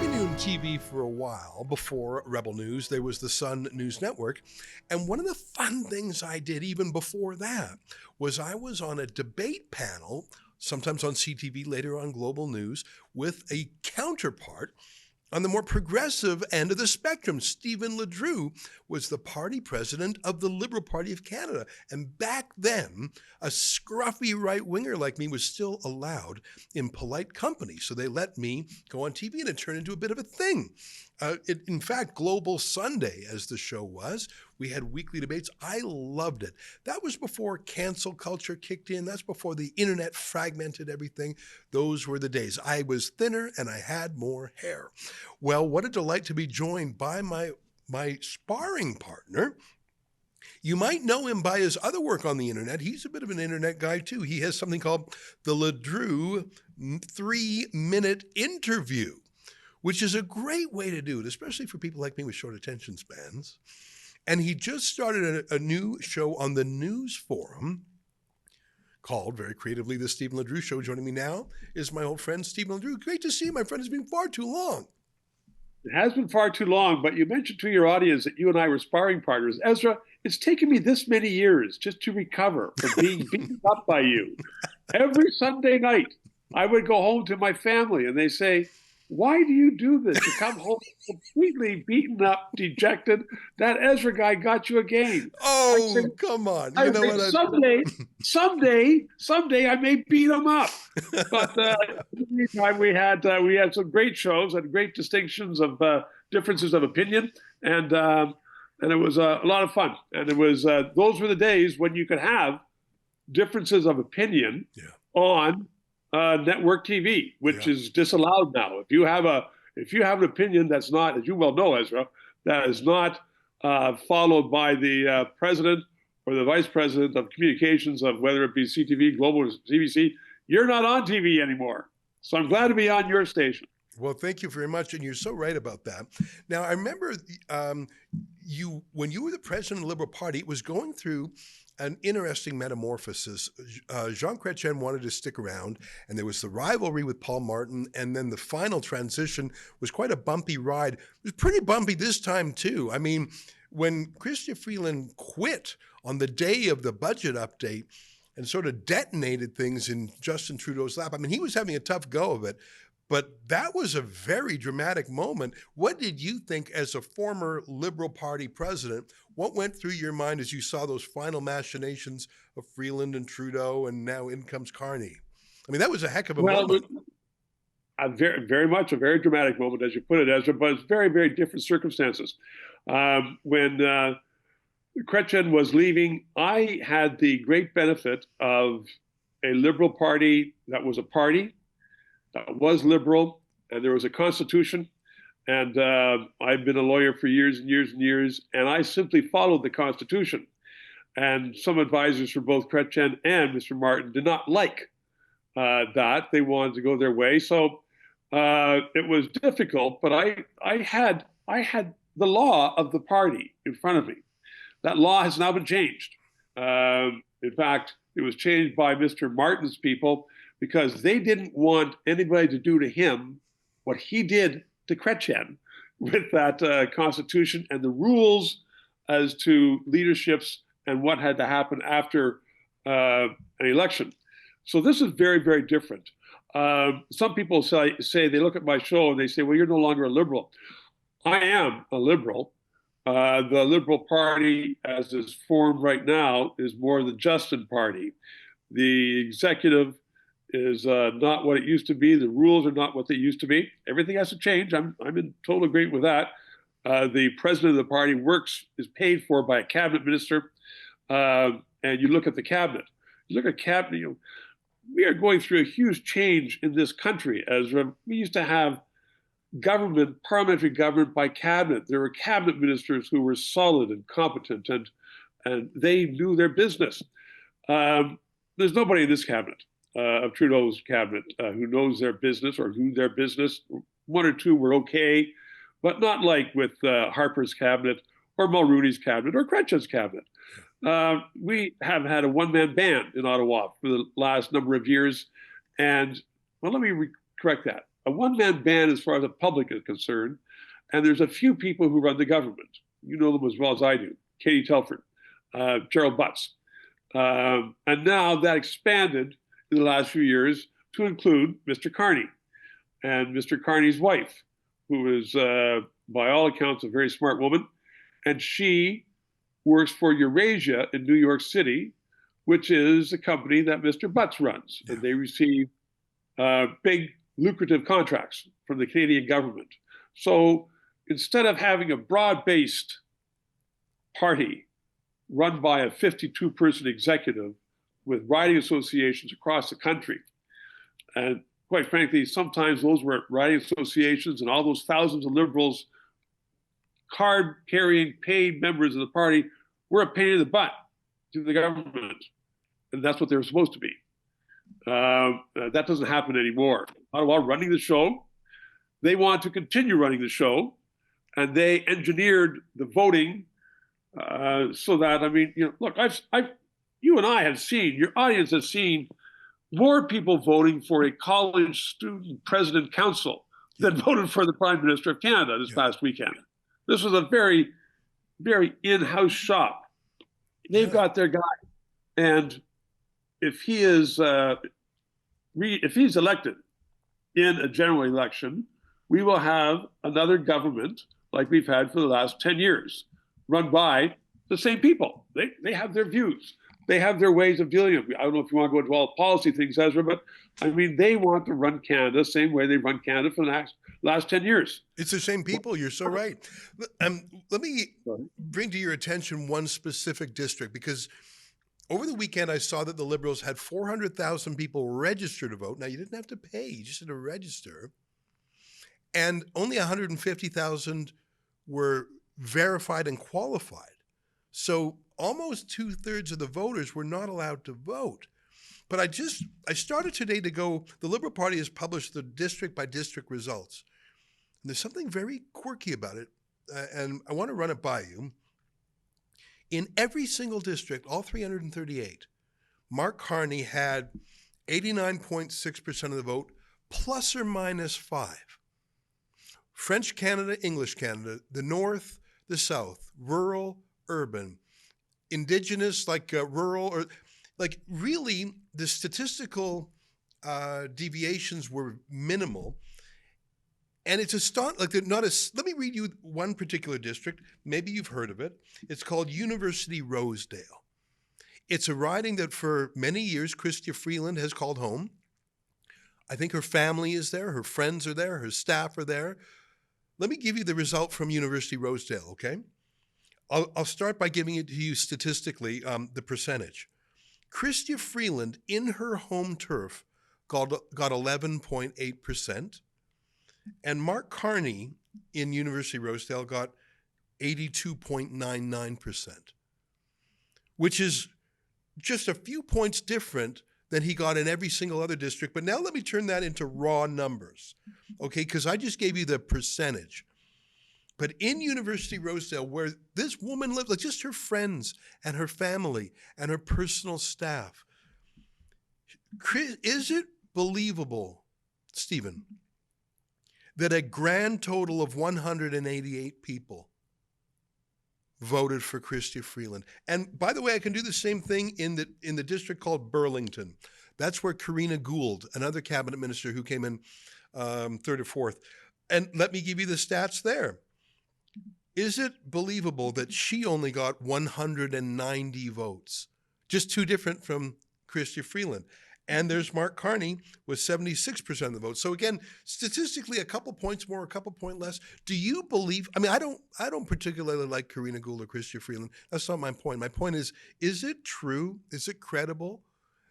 been doing TV for a while. Before Rebel News, there was the Sun News Network. And one of the fun things I did even before that was I was on a debate panel, sometimes on CTV, later on Global News, with a counterpart on the more progressive end of the spectrum. Stephen LeDrew was the party president of the Liberal Party of Canada. And back then, a scruffy right-winger like me was still allowed in polite company. So they let me go on TV, and it turned into a bit of a thing. In fact, Global Sunday, as the show was, we had weekly debates. I loved it. That was before cancel culture kicked in. That's before the internet fragmented everything. Those were the days. I was thinner and I had more hair. Well, what a delight to be joined by my sparring partner. You might know him by his other work on the internet. He's a bit of an internet guy too. He has something called the LeDrew 3-minute interview, which is a great way to do it, especially for people like me with short attention spans. And he just started a new show on the News Forum called, very creatively, The Stephen LeDrew Show. Joining me now is my old friend, Stephen LeDrew. Great to see you, my friend. It's been far too long. It has been far too long, but you mentioned to your audience that you and I were sparring partners. Ezra, it's taken me this many years just to recover from being beaten up by you. Every Sunday night, I would go home to my family and they say, "Why do you do this? You come home completely beaten up, dejected. That Ezra guy got you again." Oh, said, come on. You know what? Someday I may beat him up. But in the meantime, we had some great shows and great distinctions of differences of opinion, and it was a lot of fun. And it was those were the days when you could have differences of opinion on network TV, which is disallowed now. If you have an opinion that's not, as you well know, Ezra, that is not followed by the president or the vice president of communications of whether it be CTV, Global, or CBC, you're not on TV anymore. So I'm glad to be on your station. Well, thank you very much, and you're so right about that. Now, I remember when you were the president of the Liberal Party, it was going through an interesting metamorphosis. Jean Chrétien wanted to stick around, and there was the rivalry with Paul Martin, and then the final transition was quite a bumpy ride. It was pretty bumpy this time, too. I mean, when Chrystia Freeland quit on the day of the budget update and sort of detonated things in Justin Trudeau's lap, I mean, he was having a tough go of it. But that was a very dramatic moment. What did you think as a former Liberal Party president? What went through your mind as you saw those final machinations of Freeland and Trudeau, and now in comes Carney? I mean, that was a heck of a moment. Very much a very dramatic moment, as you put it, Ezra, but it's very, very different circumstances. When Chrétien was leaving, I had the great benefit of a Liberal Party that was a party that was liberal, and there was a constitution, and I've been a lawyer for years and years and years, and I simply followed the constitution. And some advisors for both Chrétien and Mr. Martin did not like that. They wanted to go their way. So it was difficult, but I had the law of the party in front of me. That law has now been changed. In fact, it was changed by Mr. Martin's people, because they didn't want anybody to do to him what he did to Chrétien with that constitution and the rules as to leaderships and what had to happen after an election. So this is very, very different. Some people say they look at my show and they say, well, you're no longer a liberal. I am a liberal. The Liberal Party, as is formed right now, is more the Justin Party. The executive is not what it used to be. The rules are not what they used to be. Everything has to change. I'm in total agreement with that. The president of the party is paid for by a cabinet minister. And you look at the cabinet. You look at cabinet. We are going through a huge change in this country. As we used to have government, parliamentary government by cabinet. There were cabinet ministers who were solid and competent, and they knew their business. There's nobody in this cabinet. Of Trudeau's cabinet who knows their business or knew their business. One or two were okay, but not like with Harper's cabinet or Mulroney's cabinet or Chrétien's cabinet. We have had a one-man band in Ottawa for the last number of years. And, well, let me correct that. a one-man band as far as the public is concerned, and there's a few people who run the government. You know them as well as I do. Katie Telford, Gerald Butts. And now that expanded in the last few years to include Mr. Carney and Mr. Carney's wife, who is, by all accounts, a very smart woman. And she works for Eurasia in New York City, which is a company that Mr. Butts runs. And they receive big, lucrative contracts from the Canadian government. So instead of having a broad-based party run by a 52-person executive with riding associations across the country, and quite frankly, sometimes those were riding associations and all those thousands of Liberals, card-carrying paid members of the party, were a pain in the butt to the government. And that's what they were supposed to be. That doesn't happen anymore. Ottawa running the show. They want to continue running the show, and they engineered the voting so that, I mean, you know, look, you and I have seen, your audience has seen more people voting for a college student president council than voted for the Prime Minister of Canada this past weekend. This was a very, very in-house shop. They've got their guy, and if he is if he's elected in a general election, we will have another government like we've had for the last 10 years, run by the same people. They have their views. They have their ways of dealing with it. I don't know if you want to go into all policy things, Ezra, but I mean, they want to run Canada the same way they've run Canada for the last 10 years. It's the same people. You're so right. Let me bring to your attention one specific district, because over the weekend, I saw that the Liberals had 400,000 people register to vote. Now, you didn't have to pay. You just had to register. And only 150,000 were verified and qualified. So almost 2/3 of the voters were not allowed to vote. But I started today to go, the Liberal Party has published the district by district results. And there's something very quirky about it. And I want to run it by you. In every single district, all 338, Mark Carney had 89.6% of the vote, plus or minus 5. French Canada, English Canada, the North, the South, rural, urban, Indigenous, like rural, or like really the statistical deviations were minimal. And it's astonishing, let me read you one particular district. Maybe you've heard of it. It's called University Rosedale. It's a riding that for many years, Chrystia Freeland has called home. I think her family is there, her friends are there, her staff are there. Let me give you the result from University Rosedale, okay? I'll start by giving it to you statistically, the percentage. Chrystia Freeland in her home turf got 11.8%. And Mark Carney in University Rosedale got 82.99%, which is just a few points different than he got in every single other district. But now let me turn that into raw numbers, okay? Because I just gave you the percentage. But in University Rosedale, where this woman lived, like just her friends and her family and her personal staff, is it believable, Stephen, that a grand total of 188 people voted for Chrystia Freeland? And by the way, I can do the same thing in the district called Burlington. That's where Karina Gould, another cabinet minister who came in third or fourth. And let me give you the stats there. Is it believable that she only got 190 votes? Just too different from Chrystia Freeland. And there's Mark Carney with 76% of the vote. So again, statistically, a couple points more, a couple points less. Do you believe? I mean, I don't particularly like Karina Gould or Chrystia Freeland. That's not my point. My point is it true? Is it credible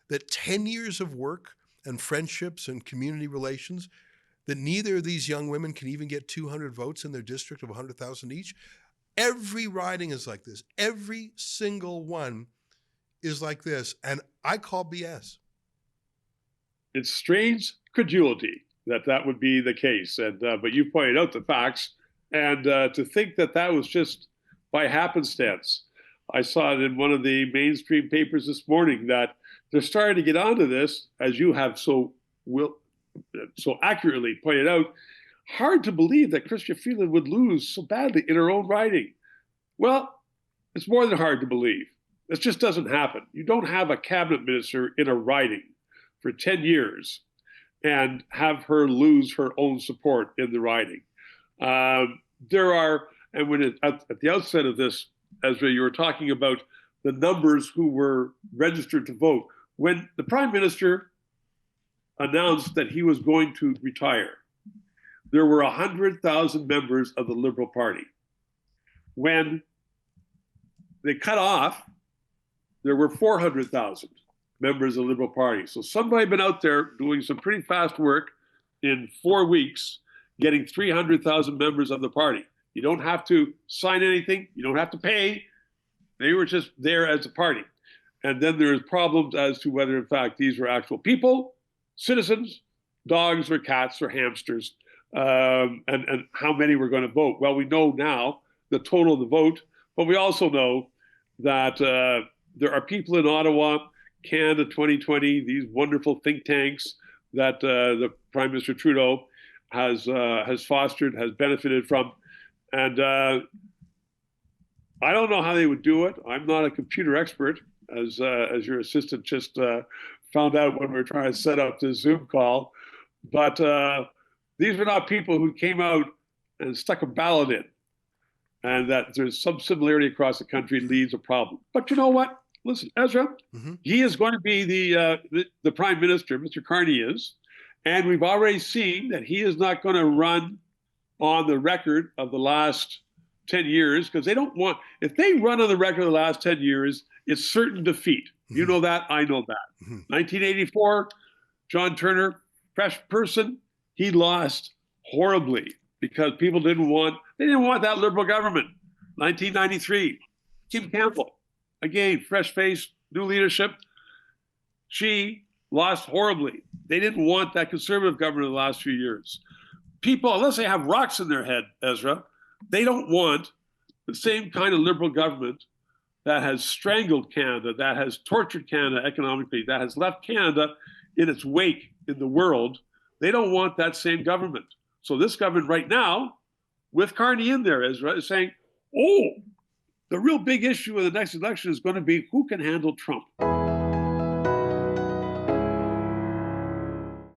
that 10 years of work and friendships and community relations, that neither of these young women can even get 200 votes in their district of 100,000 each? Every riding is like this. Every single one is like this. And I call BS. It's strange credulity that would be the case. And but you pointed out the facts. And to think that was just by happenstance. I saw it in one of the mainstream papers this morning that they're starting to get onto this, as you have so so accurately pointed out, hard to believe that Chrystia Freeland would lose so badly in her own riding. Well, it's more than hard to believe. This just doesn't happen. You don't have a cabinet minister in a riding for 10 years and have her lose her own support in the riding. There are, and when at the outset of this, Ezra, you were talking about the numbers who were registered to vote. When the Prime Minister announced that he was going to retire, there were 100,000 members of the Liberal Party. When they cut off, there were 400,000 members of the Liberal Party. So somebody had been out there doing some pretty fast work in 4 weeks, getting 300,000 members of the party. You don't have to sign anything. You don't have to pay. They were just there as a party. And then there's problems as to whether, in fact, these were actual people, citizens, dogs or cats or hamsters, and how many were going to vote. Well, we know now the total of the vote, but we also know that there are people in Ottawa, Canada 2020, these wonderful think tanks that the Prime Minister Trudeau has fostered, has benefited from. And I don't know how they would do it. I'm not a computer expert, as your assistant just found out when we were trying to set up this Zoom call. But these were not people who came out and stuck a ballot in. And that there's some similarity across the country leaves a problem. But you know what? Listen, Ezra, he is going to be the Prime Minister, Mr. Carney is. And we've already seen that he is not going to run on the record of the last 10 years, because they don't want, if they run on the record of the last 10 years, it's certain defeat. You know that, I know that. 1984, John Turner, fresh person, he lost horribly because people didn't want that Liberal government. 1993, Kim Campbell, again, fresh face, new leadership. She lost horribly. They didn't want that Conservative government in the last few years. People, unless they have rocks in their head, Ezra, they don't want the same kind of Liberal government that has strangled Canada, that has tortured Canada economically, that has left Canada in its wake in the world. They don't want that same government. So this government right now, with Carney in there, Ezra, is saying, oh, the real big issue in the next election is going to be who can handle Trump.